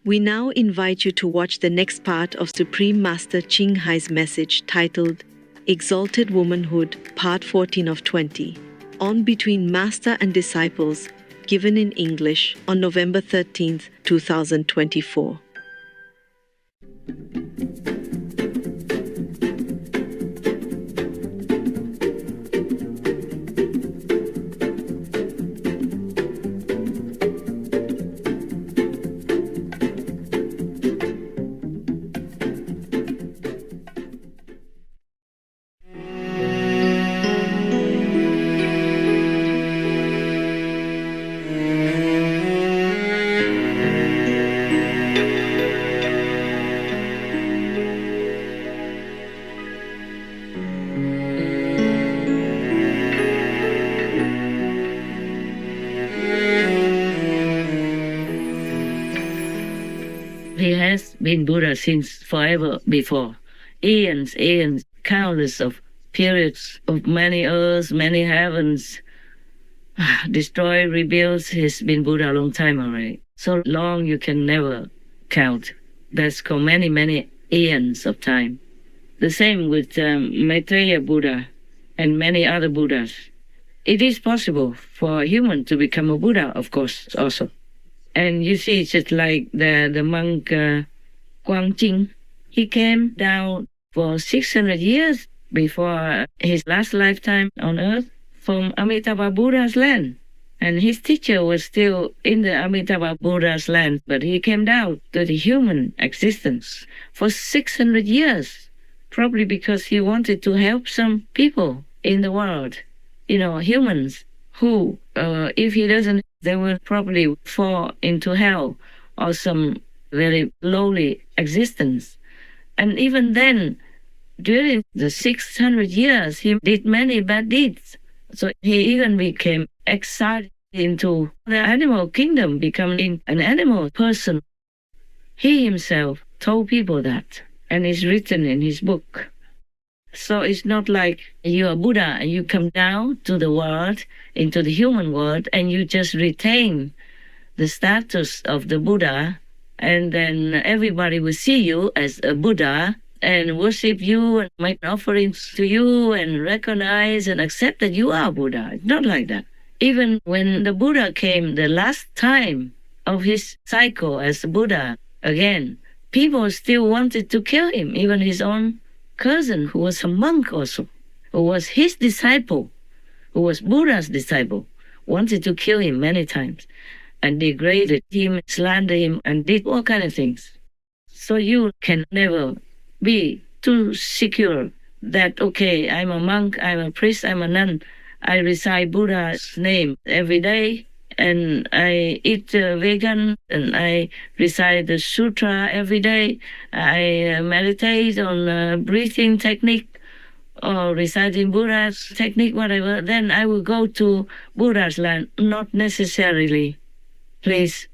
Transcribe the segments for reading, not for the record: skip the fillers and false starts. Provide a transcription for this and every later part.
We now invite you to watch the next part of Supreme Master Ching Hai's message titled Exalted Womanhood, Part 14 of 20, on Between Master and Disciples, given in English on November 13th, 2024. He has been Buddha since forever before. Eons, countless of periods of many earths, many heavens. Destroy, rebuilds, he's been Buddha a long time already. So long you can never count. That's called many eons of time. The same with Maitreya Buddha and many other Buddhas. It is possible for a human to become a Buddha, of course, also. And you see, just like the monk Guangjing, he came down for 600 years before his last lifetime on earth from Amitabha Buddha's land. And his teacher was still in the Amitabha Buddha's land, but he came down to the human existence for 600 years, probably because he wanted to help some people in the world, humans who, if he doesn't, they will probably fall into hell or some very lowly existence. And even then, during the 600 years, he did many bad deeds. So he even became exiled into the animal kingdom, becoming an animal person. He himself told people that, and it's written in his book. So it's not like you are Buddha and you come down to the world, into the human world, and you just retain the status of the Buddha, and then everybody will see you as a Buddha and worship you and make offerings to you and recognize and accept that you are Buddha. It's not like that. Even when the Buddha came the last time of his cycle as Buddha again, people still wanted to kill him, even his own cousin, who was a monk also, who was his disciple, who was Buddha's disciple, wanted to kill him many times and degraded him, slandered him, and did all kinds of things. So you can never be too secure that, okay, I'm a monk, I'm a priest, I'm a nun, I recite Buddha's name every day, and I eat vegan, and I recite the sutra every day. I meditate on breathing technique or reciting Buddha's technique, whatever. Then I will go to Buddha's land. Not necessarily. Please,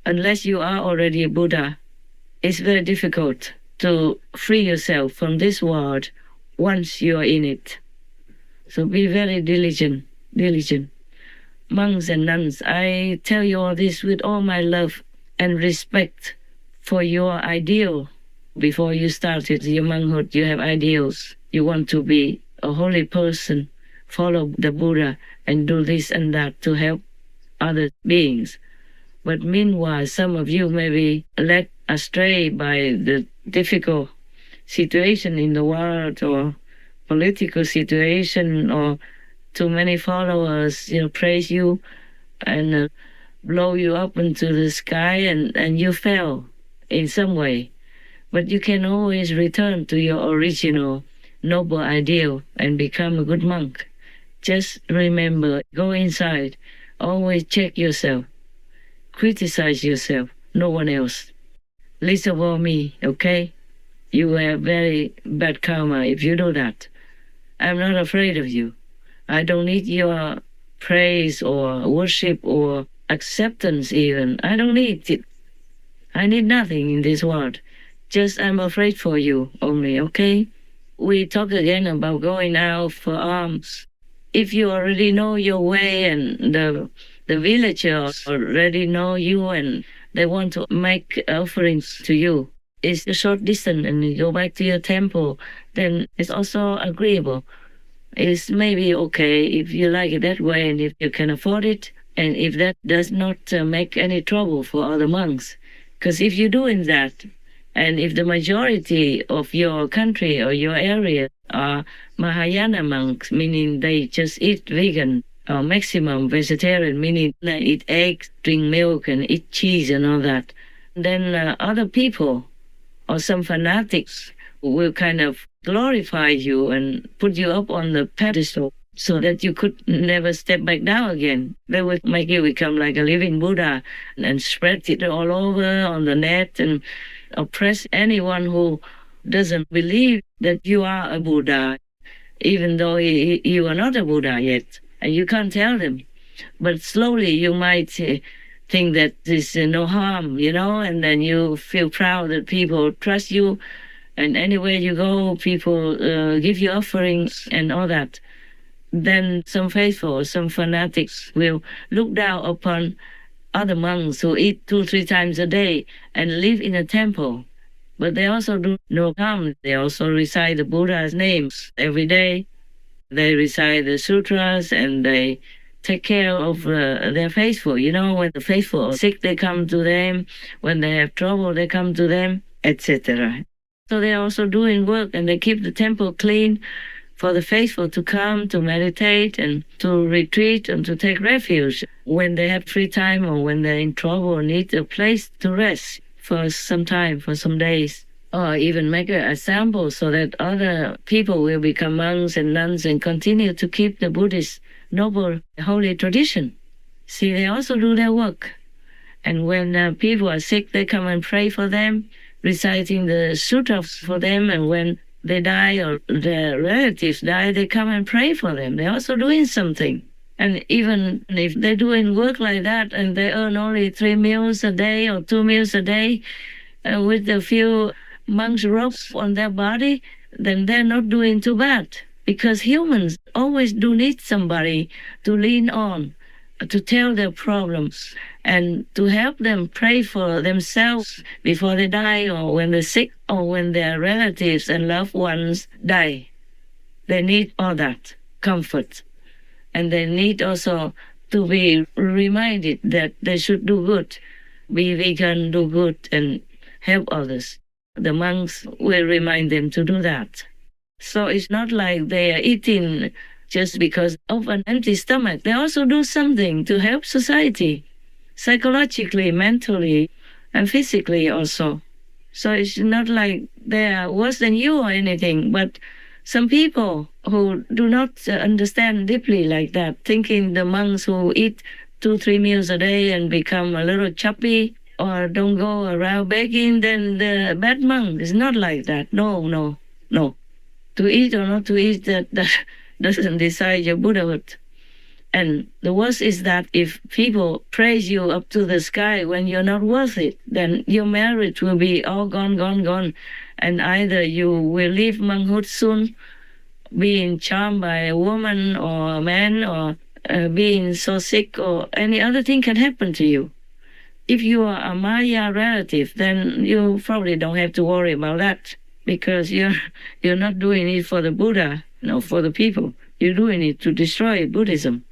unless you are already a Buddha, it's very difficult to free yourself from this world once you are in it. So be very diligent. Monks and nuns, I tell you all this with all my love and respect for your ideal. Before you started your monkhood, you have ideals. You want to be a holy person, follow the Buddha, and do this and that to help other beings. But meanwhile, some of you may be led astray by the difficult situation in the world or political situation, or too many followers, praise you and blow you up into the sky, and you fell in some way. But you can always return to your original noble ideal and become a good monk. Just remember, go inside, always check yourself, criticize yourself, no one else. Least of all me, okay? You will have very bad karma if you do that. I'm not afraid of you. I don't need your praise or worship or acceptance even. I don't need it. I need nothing in this world. Just I'm afraid for you only, okay? We talk again about going out for alms. If you already know your way and the villagers already know you and they want to make offerings to you. It's a short distance and you go back to your temple, then it's also agreeable. It's maybe okay if you like it that way and if you can afford it, and if that does not make any trouble for other monks. Because if you're doing that, and if the majority of your country or your area are Mahayana monks, meaning they just eat vegan, or maximum vegetarian, meaning they eat eggs, drink milk, and eat cheese and all that, then other people or some fanatics will kind of glorify you and put you up on the pedestal so that you could never step back down again. They will make you become like a living Buddha and spread it all over on the net and oppress anyone who doesn't believe that you are a Buddha, even though you are not a Buddha yet. And you can't tell them. But slowly you might think that there's no harm, and then you feel proud that people trust you. And anywhere you go, people give you offerings and all that. Then some faithful, some fanatics will look down upon other monks who eat 2-3 times a day and live in a temple. But they also do no harm. They also recite the Buddha's names every day. They recite the sutras and they take care of their faithful. When the faithful are sick, they come to them. When they have trouble, they come to them, etc. So they're also doing work and they keep the temple clean for the faithful to come to meditate and to retreat and to take refuge when they have free time or when they're in trouble or need a place to rest for some time, for some days. Or even make a sample so that other people will become monks and nuns and continue to keep the Buddhist noble holy tradition. See, they also do their work. And when people are sick, they come and pray for them, reciting the sutras for them. And when they die or their relatives die, they come and pray for them. They're also doing something. And even if they're doing work like that and they earn only 3 meals a day or 2 meals a day with a few monks' robes on their body, then they're not doing too bad. Because humans always do need somebody to lean on, to tell their problems, and to help them pray for themselves before they die or when they're sick or when their relatives and loved ones die. They need all that comfort. And they need also to be reminded that they should do good, be vegan, do good, and help others. The monks will remind them to do that. So it's not like they are eating just because of an empty stomach. They also do something to help society, psychologically, mentally, and physically also. So it's not like they are worse than you or anything, but some people who do not understand deeply like that, thinking the monks who eat 2-3 meals a day and become a little chubby or don't go around begging, then the bad monk is not like that. No. To eat or not to eat, that doesn't decide your Buddhahood. And the worst is that if people praise you up to the sky when you're not worth it, then your marriage will be all gone. And either you will leave monkhood soon, being charmed by a woman or a man, or being so sick, or any other thing can happen to you. If you are a Maya relative, then you probably don't have to worry about that, because you're not doing it for the Buddha, for the people. You're doing it to destroy Buddhism.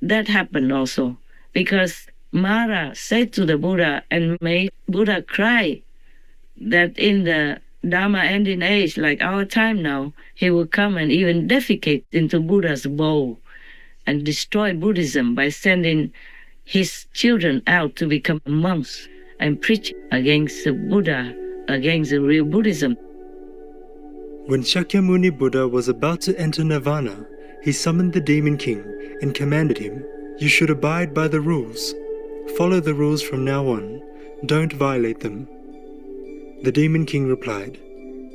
That happened also, because Mara said to the Buddha and made Buddha cry that in the Dharma ending age, like our time now, he will come and even defecate into Buddha's bowl and destroy Buddhism by sending his children out to become monks and preach against the Buddha, against the real Buddhism. When Shakyamuni Buddha was about to enter nirvana, he summoned the demon king and commanded him, "You should abide by the rules. Follow the rules from now on. Don't violate them." The demon king replied,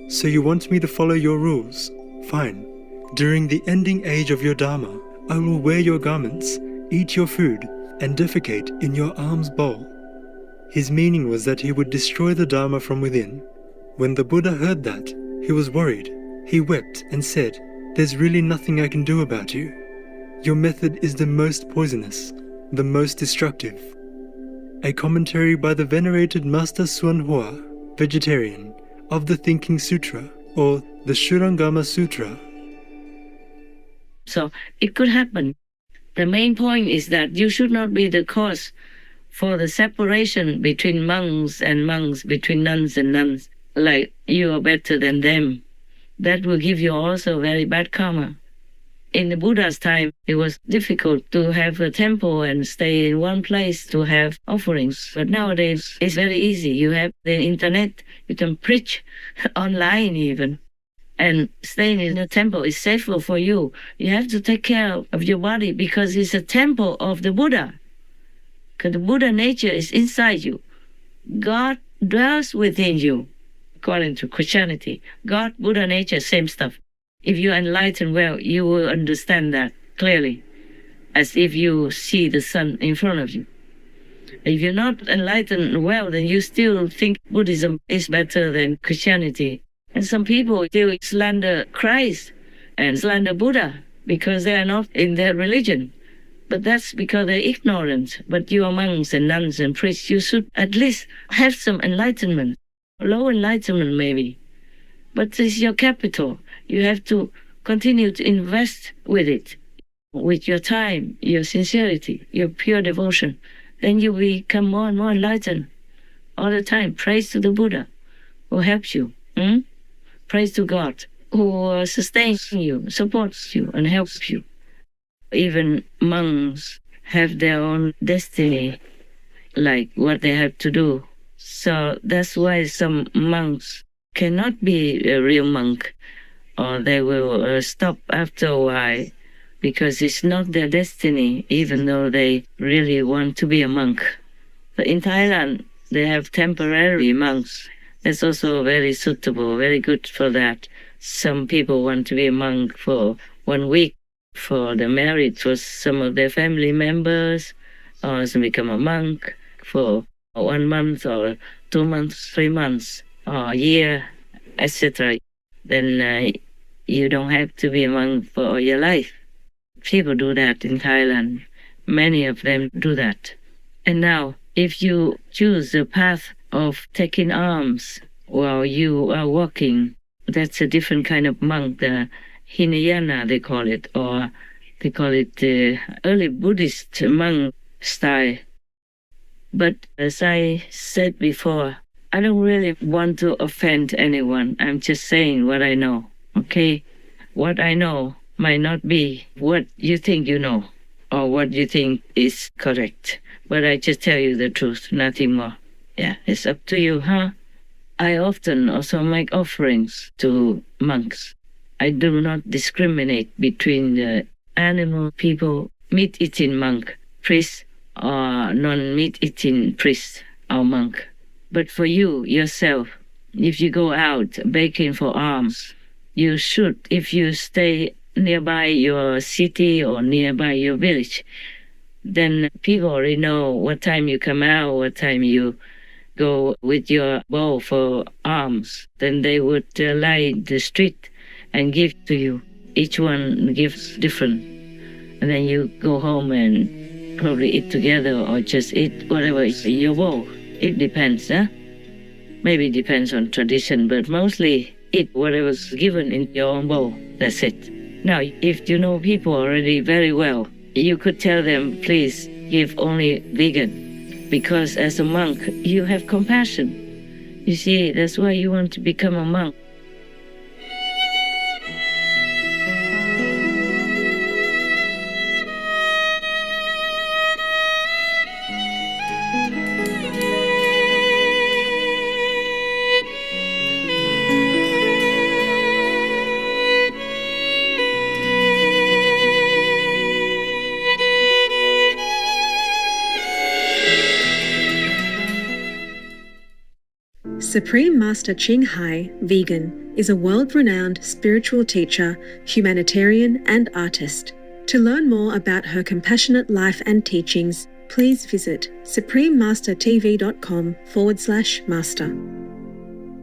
"So you want me to follow your rules? Fine. During the ending age of your Dharma, I will wear your garments, eat your food, and defecate in your alms bowl." His meaning was that he would destroy the Dharma from within. When the Buddha heard that, he was worried. He wept and said, "There's really nothing I can do about you. Your method is the most poisonous, the most destructive." a commentary by the venerated Master Suan Hua, vegetarian, of the Thinking Sutra, or the Shurangama Sutra. So it could happen. The main point is that you should not be the cause for the separation between monks and monks, between nuns and nuns, like you are better than them. That will give you also very bad karma. In the Buddha's time, it was difficult to have a temple and stay in one place to have offerings. But nowadays, it's very easy. You have the internet, you can preach online even. And staying in a temple is safer for you. You have to take care of your body because it's a temple of the Buddha. Because the Buddha nature is inside you. God dwells within you. According to Christianity, God, Buddha nature, same stuff. If you enlighten well, you will understand that clearly, as if you see the sun in front of you. If you're not enlightened well, then you still think Buddhism is better than Christianity. And some people still slander Christ and slander Buddha because they are not in their religion. But that's because they're ignorant. But you are monks and nuns and priests, you should at least have some enlightenment. Low enlightenment maybe. But it's your capital. You have to continue to invest with it, with your time, your sincerity, your pure devotion. Then you become more and more enlightened all the time. Praise to the Buddha who helps you. Praise to God who sustains you, supports you, and helps you. Even monks have their own destiny, like what they have to do. So that's why some monks cannot be a real monk, or they will stop after a while because it's not their destiny, even though they really want to be a monk. But in Thailand, they have temporary monks. That's also very suitable, very good for that. Some people want to be a monk for 1 week for the marriage for some of their family members, or to become a monk for 1 month or 2 months, 3 months, or a year, etc. Then you don't have to be a monk for all your life. People do that in Thailand. Many of them do that. And now, if you choose the path of taking alms while you are walking, that's a different kind of monk, the Hinayana they call it, or they call it the early Buddhist monk style. But as I said before, I don't really want to offend anyone. I'm just saying what I know, okay? What I know might not be what you think you know or what you think is correct. But I just tell you the truth, nothing more. Yeah, it's up to you, huh? I often also make offerings to monks. I do not discriminate between the animal people, meat-eating monk, priest, or non-meat-eating priest or monk. But for you, yourself, if you go out begging for alms, you should, if you stay nearby your city or nearby your village, then people already know what time you come out, what time you go with your bowl for alms. Then they would line the street and give to you. Each one gives different. And then you go home and probably eat together or just eat whatever is in your bowl. It depends, huh? Maybe it depends on tradition, but mostly eat whatever's given in your own bowl. That's it. Now, if you know people already very well, you could tell them, please give only vegan, because as a monk, you have compassion. You see, that's why you want to become a monk. Supreme Master Ching Hai, vegan, is a world-renowned spiritual teacher, humanitarian, and artist. To learn more about her compassionate life and teachings, please visit suprememastertv.com/master.